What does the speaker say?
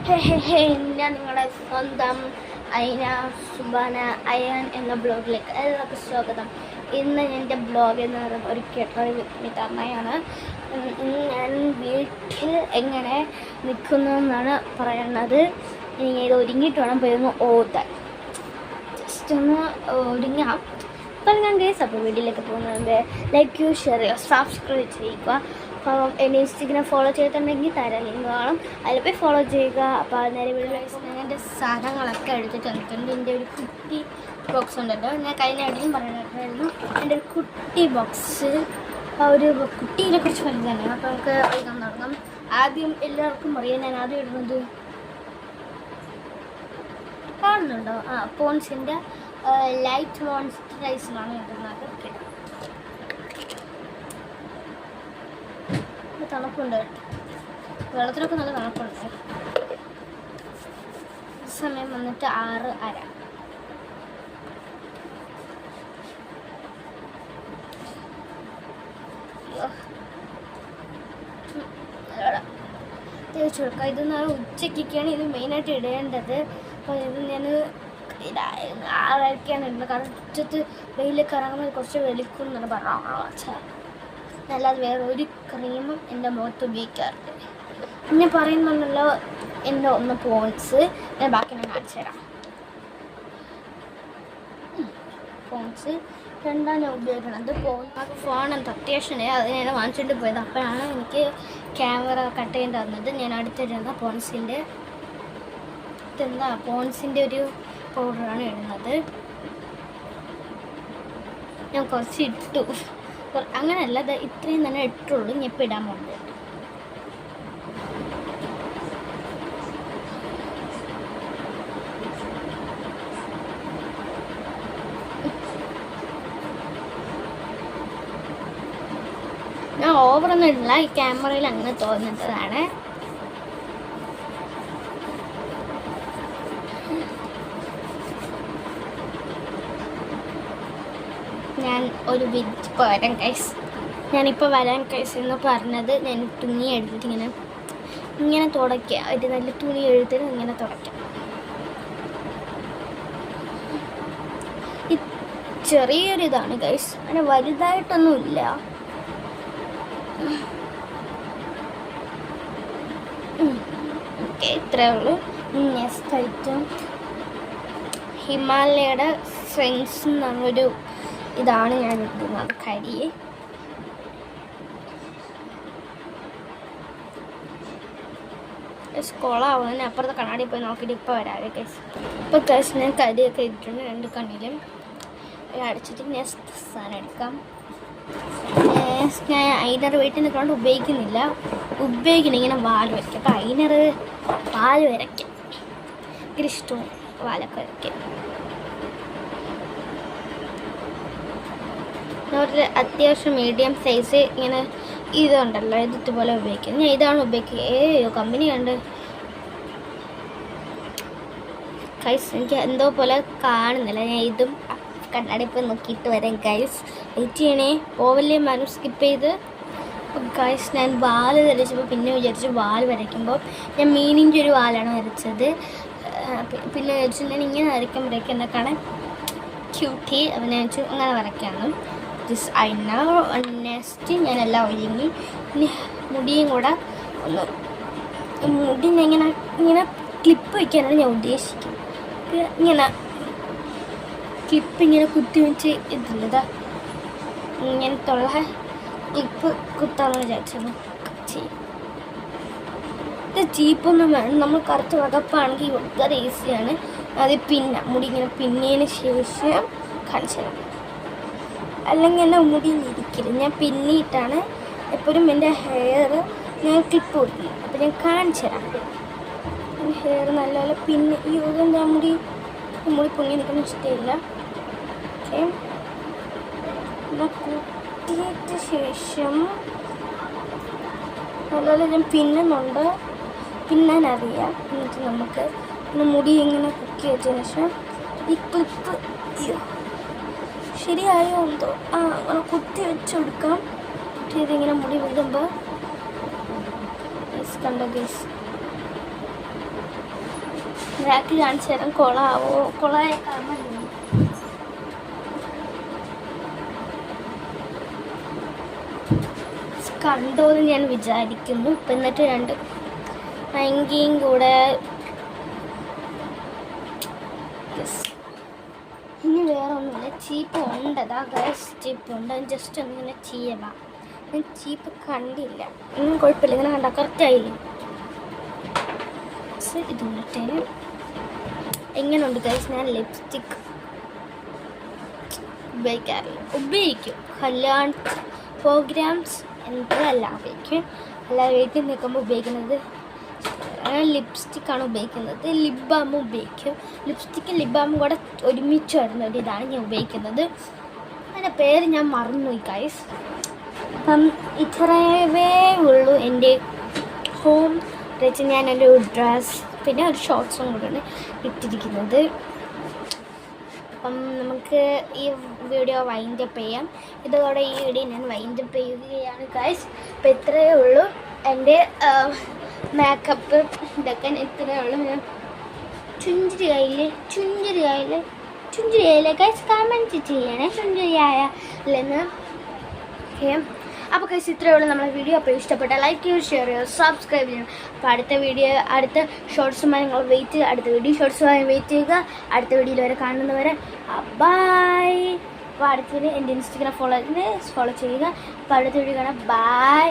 ഞാൻ നിങ്ങളുടെ സ്വന്തം അയിന സുബാന അയാൻ എന്ന ബ്ലോഗിലേക്ക് എല്ലാവർക്കും സ്വാഗതം. ഇന്ന് എൻ്റെ ബ്ലോഗ് എന്ന് പറയുന്നത് ഒരു കേട്ടറി വിതരണയാണ്. ഞാൻ വീട്ടിൽ എങ്ങനെ നിൽക്കുന്നു എന്നാണ് പറയുന്നത്. ഇനി ഇത് ഒരുങ്ങിയിട്ട് വേണം പോയൊന്ന് ഓതാൻ. ജസ്റ്റ് ഒന്ന് ഒരുങ്ങാം. അപ്പോൾ ഞാൻ ഗൈസ് അപ്പോൾ വീട്ടിലേക്ക് പോകുന്നത് ലൈക്ക് യു ഷെയർ ചെയ്യുക, സബ്സ്ക്രൈബ് ചെയ്യുക. അപ്പം എന്നെ ഇൻസ്റ്റഗ്രാം ഫോളോ ചെയ്തിട്ടുണ്ടെങ്കിൽ തരാം, ലിങ്ക് കാണും, അതിൽ പോയി ഫോളോ ചെയ്യുക. അപ്പോൾ നേരെ വീഡിയോ ഞാൻ എൻ്റെ സാധനങ്ങളൊക്കെ എടുത്തിട്ട് വന്നിട്ടുണ്ട്. എൻ്റെ ഒരു കുട്ടി ബോക്സ് ഉണ്ടല്ലോ, ഞാൻ കഴിഞ്ഞ അടിയും പറഞ്ഞിട്ടുണ്ടായിരുന്നു. എൻ്റെ ഒരു കുട്ടി ബോക്സ്, ഒരു കുട്ടീനെ കുറിച്ച് പറഞ്ഞു തന്നെയാണ്. അപ്പോൾ നമുക്ക് എഴുതാൻ തുടങ്ങാം. ആദ്യം എല്ലാവർക്കും അറിയാം ഞാൻ ആദ്യം ഇടുന്നത് കാണുന്നുണ്ടോ? പോൺസിൻ്റെ ലൈറ്റ് മോൺസ്റ്ററൈസറാണ് ഇടുന്നത്. തണുപ്പുണ്ട്, വെള്ളത്തിനൊക്കെ നല്ല തണുപ്പുണ്ട്. സമയം വന്നിട്ട് 6:30. തേച്ച് കൊടുക്കാം. ഇത് നാളെ ഉച്ചയ്ക്കൊക്കെയാണ് ഇത് മെയിനായിട്ട് ഇടേണ്ടത്. അപ്പോൾ ഇത് ഞാൻ 6:30ക്കാണ് ഇടുന്നത്. കാരണം ഉച്ചത്ത് വെയിലൊക്കെ ഇറങ്ങുന്നത് കുറച്ച് വെളുക്കും എന്നാണ് പറഞ്ഞാൽ. അല്ലാതെ വേറെ ഒരു ക്രീമും എൻ്റെ മുഖത്ത് ഉപയോഗിക്കാറുണ്ട്. പിന്നെ പറയുന്നുണ്ടല്ലോ എൻ്റെ ഒന്ന് പോൺസ്, ഞാൻ ബാക്കി ഞാൻ കാണിച്ചു തരാം. പോൺസ് രണ്ടാണ് ഞാൻ ഉപയോഗിക്കുന്നത്. ഫോൺ എന്താ അത്യാവശ്യമാണ്, അത് ഞാൻ വാങ്ങിച്ചിട്ട് പോയത്. അപ്പോഴാണ് എനിക്ക് ക്യാമറ കട്ട് ചെയ്യേണ്ടി വന്നത്. ഞാൻ അടുത്തിടുന്ന പോൺസിൻ്റെ ഒരു പൗഡറാണ് ഇടുന്നത്. ഞാൻ കുറച്ച് ഇട്ടു, അങ്ങനെയല്ല, അത് ഇത്രയും തന്നെ ഇട്ടുള്ളൂ. ഞാൻ ഇപ്പം ഇടാൻ പോകുന്നത് ഞാൻ ഓവറൊന്നും ഇടില്ല, ഈ ക്യാമറയിൽ അങ്ങനെ തോന്നുന്നതാണ്. ഞാൻ ഒരു വിറ്റ് വരാൻ കൈസ്, ഞാനിപ്പോൾ വരാൻ കൈസ് എന്ന് പറഞ്ഞത്, ഞാൻ തുണി എടുത്തിട്ട് ഇങ്ങനെ തുടയ്ക്കുക. ഒരു നല്ല തുണി എടുത്തിട്ട് ഇങ്ങനെ തുടയ്ക്കാം. ചെറിയൊരിതാണ് ഗൈസ്, അങ്ങനെ വലുതായിട്ടൊന്നുമില്ല. ഓക്കെ, ഇത്രയേ ഉള്ളൂ. നെക്സ്റ്റ് ഐറ്റം ഹിമാലയയുടെ ഫ്രണ്ട്സ് എന്നൊരു ഇതാണ് ഞാൻ ഇടുന്നത്. കരിയെ സ്കോളാവുന്നതിന് അപ്പുറത്തെ കണ്ണാടി പോയി നോക്കിയിട്ട് ഇപ്പോൾ വരാവേ കേസ്. ഇപ്പോൾ കേസ് ഞാൻ കരിയൊക്കെ ഇട്ടിട്ടുണ്ട് 2 കണ്ണിലും. അടിച്ചിട്ട് നെക്സ്റ്റ് സാധനം എടുക്കാം. ഞാൻ ഐനർ വീട്ടിൽ നിൽക്കൊണ്ട് ഉപയോഗിക്കുന്നില്ല, ഇങ്ങനെ വാല് വരയ്ക്കാം. അപ്പോൾ ഐനർ വാല് വരയ്ക്കാം, ഭയങ്കര ഇഷ്ടവും വാലൊക്കെ വരയ്ക്കാം. ഒരു അത്യാവശ്യം മീഡിയം സൈസ് ഇങ്ങനെ ഇതുണ്ടല്ലോ, ഇതുപോലെ ഉപയോഗിക്കുന്നത്. ഞാൻ ഇതാണ് ഉപയോഗിക്കുക. കമ്പനി കണ്ട് ഗൈസ് എനിക്ക് എന്തോ പോലെ കാണുന്നില്ല. ഞാൻ ഇതും കണ്ണാടി ഇപ്പോൾ നോക്കിയിട്ട് വരാം ഗൈസ്. വെയിറ്റ് ചെയ്യണേ, പോവല്ലേ മാനും സ്കിപ്പ് ചെയ്ത്. ഗൈസ് ഞാൻ വാല് വരച്ചപ്പോൾ പിന്നെ വിചാരിച്ചു വാല് വരയ്ക്കുമ്പോൾ ഞാൻ മീനിൻ്റെ ഒരു വാലാണ് വരച്ചത്. പിന്നെ വിചാരിച്ചു ഞാൻ ഇങ്ങനെ വരയ്ക്കുമ്പോഴേക്കും എന്നെ കാണാൻ ക്യൂട്ടി, അപ്പം ഞാൻ വെച്ചു അങ്ങനെ വരയ്ക്കാമെന്നും. ദിസ് ഐന. നെക്സ്റ്റ് ഞാനെല്ലാം ഒരുങ്ങി. പിന്നെ മുടിയും കൂടെ മുടി ഇങ്ങനെ ക്ലിപ്പ് വയ്ക്കാനാണ് ഞാൻ ഉദ്ദേശിക്കുന്നത്. ഇങ്ങനെ ക്ലിപ്പ് ഇങ്ങനെ കുത്തി വെച്ച് ഇതില്ലതാ ഇങ്ങനത്തുള്ള ക്ലിപ്പ് കുത്താമെന്ന് വിചാരിച്ചത്. ഇത് ചീപ്പൊന്നും വേണം, നമ്മൾ കറുത്ത വകപ്പാണെങ്കിൽ വളരെ ഈസിയാണ്. അത് മുടി ഇങ്ങനെ പിന്നതിന് ശേഷം കാണിച്ചു തരാം. അല്ലെങ്കിൽ എൻ്റെ മുടിയിലിരിക്കരുത്. ഞാൻ പിന്നിയിട്ടാണ് എപ്പോഴും എൻ്റെ ഹെയർ ഞാൻ ക്ലിപ്പ് കൊടുക്കുന്നത്. അപ്പോൾ ഞാൻ കാണിച്ചു തരാം. ഹെയർ നല്ലപോലെ പിന്നെ ഈ എന്താ മുടി പൊങ്ങി നിൽക്കുന്ന ഇഷ്ടമില്ല. ഓക്കെ, കുത്തിയിട്ട് ശേഷം നല്ലപോലെ ഞാൻ പിന്നാനറിയാം. എന്നിട്ട് നമുക്ക് മുടി ഇങ്ങനെ കുക്കി വെച്ചതിന് ശേഷം ഈ ക്ലിപ്പ് ശരിയായോ എന്തോ അങ്ങനെ കുത്തി വെച്ചെടുക്കാം. ഇതിങ്ങനെ മുടി വിടുമ്പോൾ കണ്ടോ ഗൈസ്, ബാക്ക് കാണിച്ചു തരാം. കൊളായ കാരണം കണ്ടോന്ന് ഞാൻ വിചാരിക്കുന്നു. ഇപ്പം എന്നിട്ട് 2 ഭയങ്കയും കൂടെ. ഇനി വേറെ ഒന്നുമില്ല. ചീപ്പ് ഉണ്ടതാ ഗൈസ്, ചീപ്പ് ഉണ്ട്. ജസ്റ്റ് ഒന്നിങ്ങനെ ചെയ്യണം. ഞാൻ ചീപ്പ് കണ്ടില്ല. കുഴപ്പമില്ല, ഇങ്ങനെ കണ്ട കറക്റ്റായില്ലേ. ഇതിട്ടേന് എങ്ങനെയുണ്ട് ഗൈസ്? ഞാൻ ലിപ്സ്റ്റിക് ഉപയോഗിക്കാറില്ല. ഉപയോഗിക്കും കല്യാണ പ്രോഗ്രാംസ് എന്തെല്ലാം ഉപയോഗിക്കും. അല്ലാതെ വീട്ടിൽ നിൽക്കുമ്പോൾ ഉപയോഗിക്കുന്നത് ലിപ്സ്റ്റിക്കാണ് ഉപയോഗിക്കുന്നത്. ലിപ് ബാമും ഉപയോഗിക്കും. ലിപ്സ്റ്റിക്കും ലിപ് ബാമും കൂടെ ഒരുമിച്ച് വരുന്ന ഒരു ഇതാണ് ഞാൻ ഉപയോഗിക്കുന്നത്. അതിൻ്റെ പേര് ഞാൻ മറന്നുപോയി ഗൈസ്. അപ്പം ഇത്രയേ ഉള്ളൂ എൻ്റെ ഹോം ടച്ച്. ഞാൻ എൻ്റെ ഒരു ഡ്രസ്സ് പിന്നെ ഒരു ഷോർട്ട്സും കൂടെയാണ് ഇട്ടിരിക്കുന്നത്. അപ്പം നമുക്ക് ഈ വീഡിയോ വൈൻഡപ്പ് ചെയ്യാം. ഇതോടെ ഈ വീഡിയോ ഞാൻ വൈൻഡപ്പ് ചെയ്യുകയാണ് ഗൈസ്. അപ്പം ഇത്രയേ ഉള്ളൂ എൻ്റെ മേക്കപ്പ്. ഇതൊക്കെ ഇത്രയേ ഉള്ളൂ. ഞാൻ ചുഞ്ചിരിയായില്ലേ ഗൈസ്? കമൻറ്റ് ചെയ്യണേ ചുഞ്ചിരിയായില്ലെന്ന്. അപ്പോൾ ഗൈസ് ഇത്രയേ ഉള്ളൂ നമ്മുടെ വീഡിയോ. അപ്പോൾ ഇഷ്ടപ്പെട്ട ലൈക്ക് ചെയ്യുക, ഷെയർ ചെയ്യുക, സബ്സ്ക്രൈബ് ചെയ്യണം. അപ്പോൾ അടുത്ത ഷോർട്സുമായി നിങ്ങൾ അടുത്ത വീഡിയോ ഷോർട്സുമായി വെയിറ്റ് ചെയ്യുക. അടുത്ത വീഡിയോയിൽ വരെ കാണുന്നവരെ ബൈ. അപ്പോൾ അടുത്ത വീഡിയോ എൻ്റെ ഇൻസ്റ്റഗ്രാം ഫോളോ ചെയ്യുക. അപ്പോൾ അടുത്ത വീഡിയോ കാണാം. ബൈ.